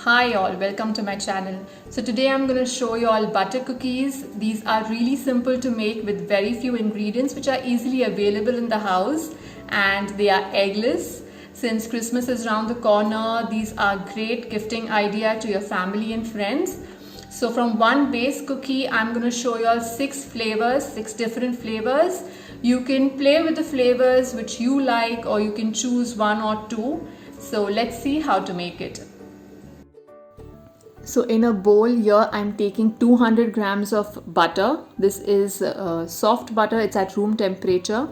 Hi all, welcome to my channel. So today I'm going to show you all butter cookies. These are really simple to make with very few ingredients which are easily available in the house, and they are eggless. Since Christmas is around the corner, these are great gifting idea to your family and friends. So from one base cookie, I'm going to show you all six flavors, six different flavors. You can play with the flavors which you like, or you can choose one or two. So let's see how to make it. So in a bowl here, I'm taking 200 grams of butter. This is soft butter, it's at room temperature.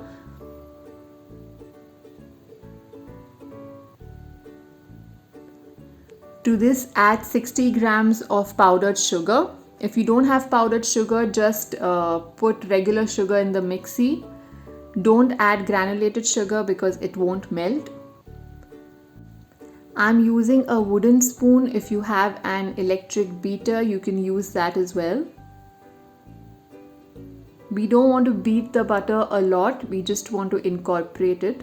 To this, add 60 grams of powdered sugar. If you don't have powdered sugar, just put regular sugar in the mixie. Don't add granulated sugar because it won't melt. I'm using a wooden spoon. If you have an electric beater, you can use that as well. We don't want to beat the butter a lot, we just want to incorporate it.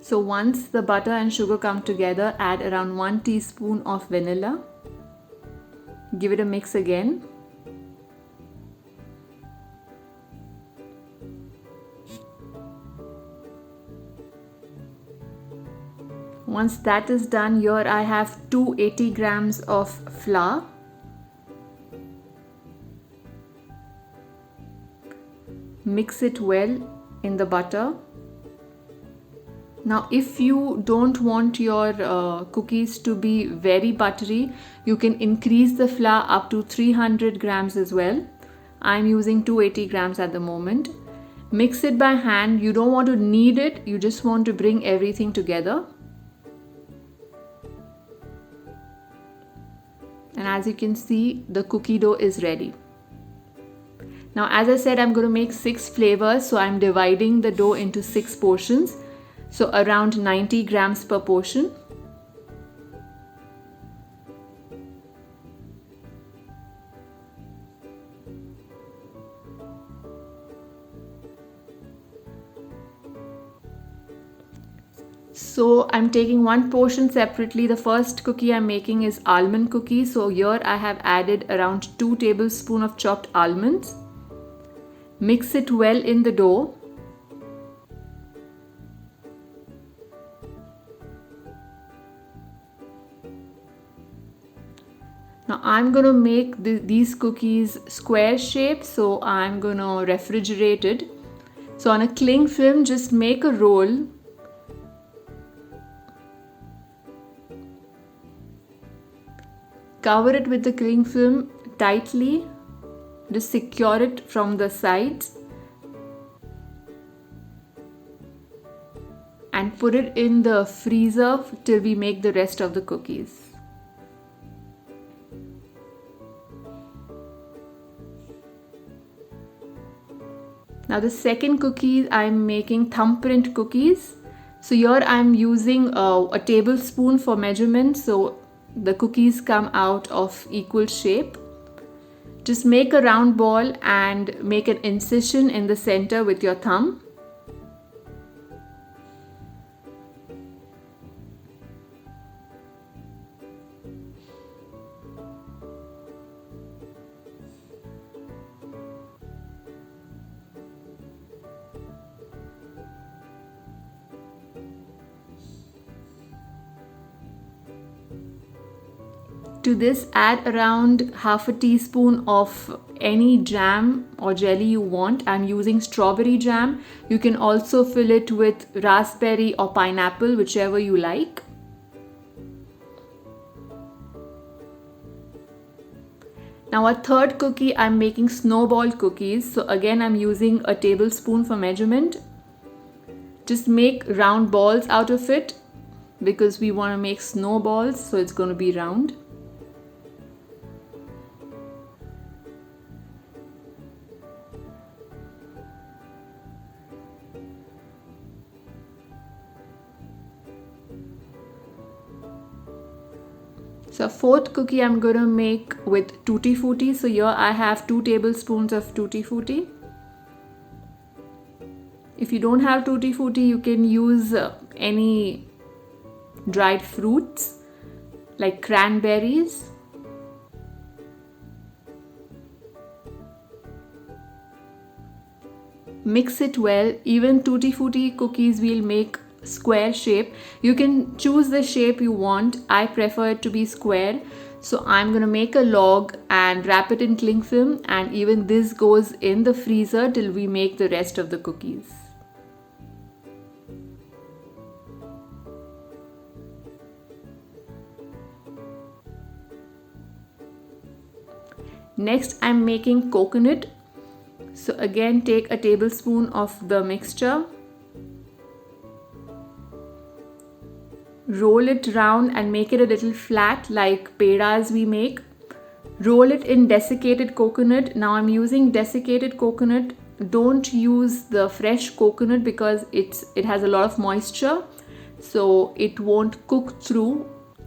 So once the butter and sugar come together, add around 1 teaspoon of vanilla. Give it a mix again. Once that is done, here I have 280 grams of flour. Mix it well in the butter. Now if you don't want your cookies to be very buttery, you can increase the flour up to 300 grams as well. I'm using 280 grams at the moment. Mix it by hand. You don't want to knead it, you just want to bring everything together. And as you can see, the cookie dough is ready. Now as I said, I'm going to make 6 flavors, so I'm dividing the dough into 6 portions. So around 90 grams per portion. So I'm taking one portion separately. The first cookie I'm making is almond cookie. So here I have added around 2 tablespoons of chopped almonds. Mix it well in the dough. Now I'm going to make these cookies square shape, so I'm going to refrigerate it. So on a cling film, just make a roll. Cover it with the cling film tightly. Just secure it from the sides. And put it in the freezer till we make the rest of the cookies. Now the second cookie, I'm making thumbprint cookies. So here I'm using a tablespoon for measurement, so the cookies come out of equal shape. Just make a round ball and make an incision in the center with your thumb. To this, add around half a teaspoon of any jam or jelly you want. I'm using strawberry jam. You can also fill it with raspberry or pineapple, whichever you like. Now a third cookie, I'm making snowball cookies. So again, I'm using a tablespoon for measurement. Just make round balls out of it because we want to make snowballs, so it's going to be round. So fourth cookie I'm going to make with Tutti Frutti. So here I have 2 tablespoons of Tutti Frutti. If you don't have Tutti Frutti, you can use any dried fruits like cranberries. Mix it well. Even Tutti Frutti cookies we'll make square shape. You can choose the shape you want. I prefer it to be square. So I'm going to make a log and wrap it in cling film, and even this goes in the freezer till we make the rest of the cookies. Next I'm making coconut. So again, take a tablespoon of the mixture, roll it round and make it a little flat like pedas we make. Roll it in desiccated coconut. Now I'm using desiccated coconut. Don't use the fresh coconut because it has a lot of moisture, so it won't cook through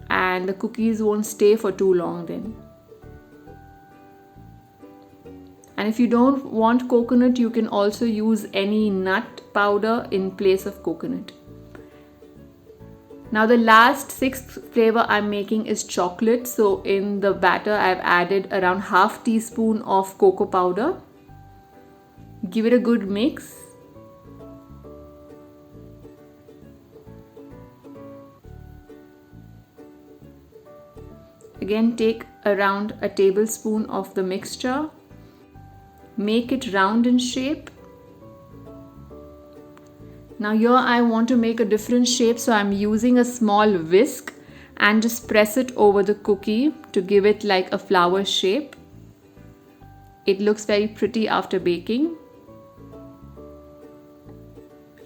and the cookies won't stay for too long then. And if you don't want coconut, you can also use any nut powder in place of coconut. Now the last sixth flavor I'm making is chocolate. So in the batter I've added around half teaspoon of cocoa powder. Give it a good mix. Again, take around a tablespoon of the mixture. Make it round in shape. Now here I want to make a different shape, so I'm using a small whisk and just press it over the cookie to give it like a flower shape. It looks very pretty after baking.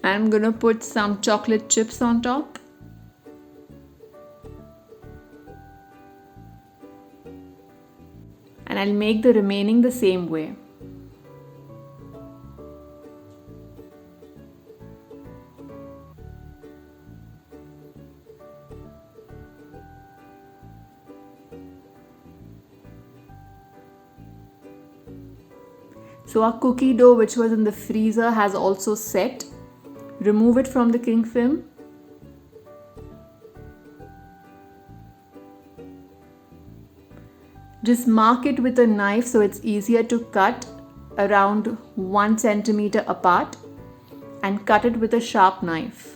I'm gonna put some chocolate chips on top. And I'll make the remaining the same way. So our cookie dough, which was in the freezer, has also set. Remove it from the cling film. Just mark it with a knife so it's easier to cut, around 1 centimeter apart, and cut it with a sharp knife.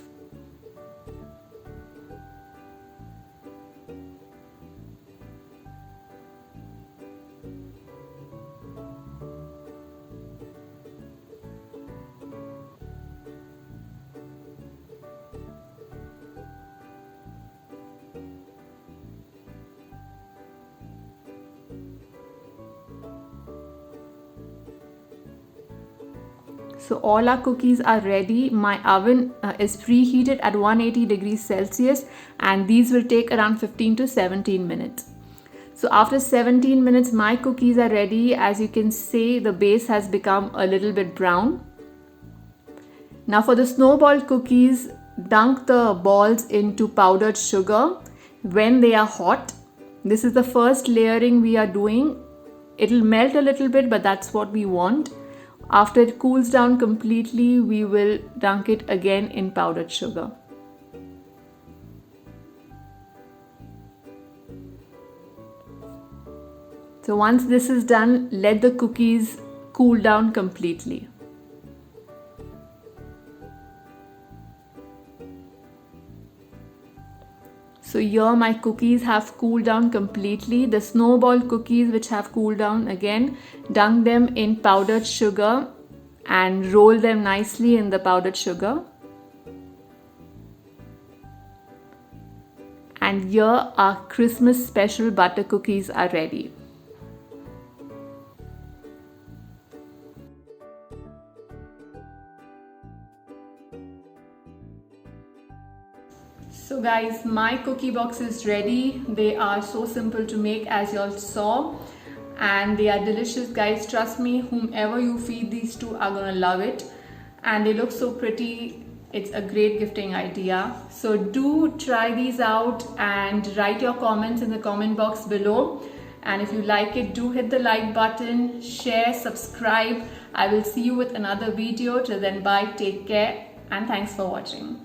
So all our cookies are ready. My oven is preheated at 180 degrees Celsius, and these will take around 15 to 17 minutes. So after 17 minutes, my cookies are ready. As you can see, the base has become a little bit brown. Now for the snowball cookies, dunk the balls into powdered sugar when they are hot. This is the first layering we are doing. It'll melt a little bit, but that's what we want. After it cools down completely, we will dunk it again in powdered sugar. So once this is done, let the cookies cool down completely. So here my cookies have cooled down completely. The snowball cookies, which have cooled down, again dunk them in powdered sugar and roll them nicely in the powdered sugar. And here our Christmas special butter cookies are ready. So guys, my cookie box is ready. They are so simple to make, as you all saw, and they are delicious, guys. Trust me, whomever you feed these to are gonna love it. And they look so pretty It's a great gifting idea. So do try these out and write your comments in the comment box below. And if you like it, do hit the like button, share, subscribe. I will see you with another video. Till then, bye, take care, and thanks for watching.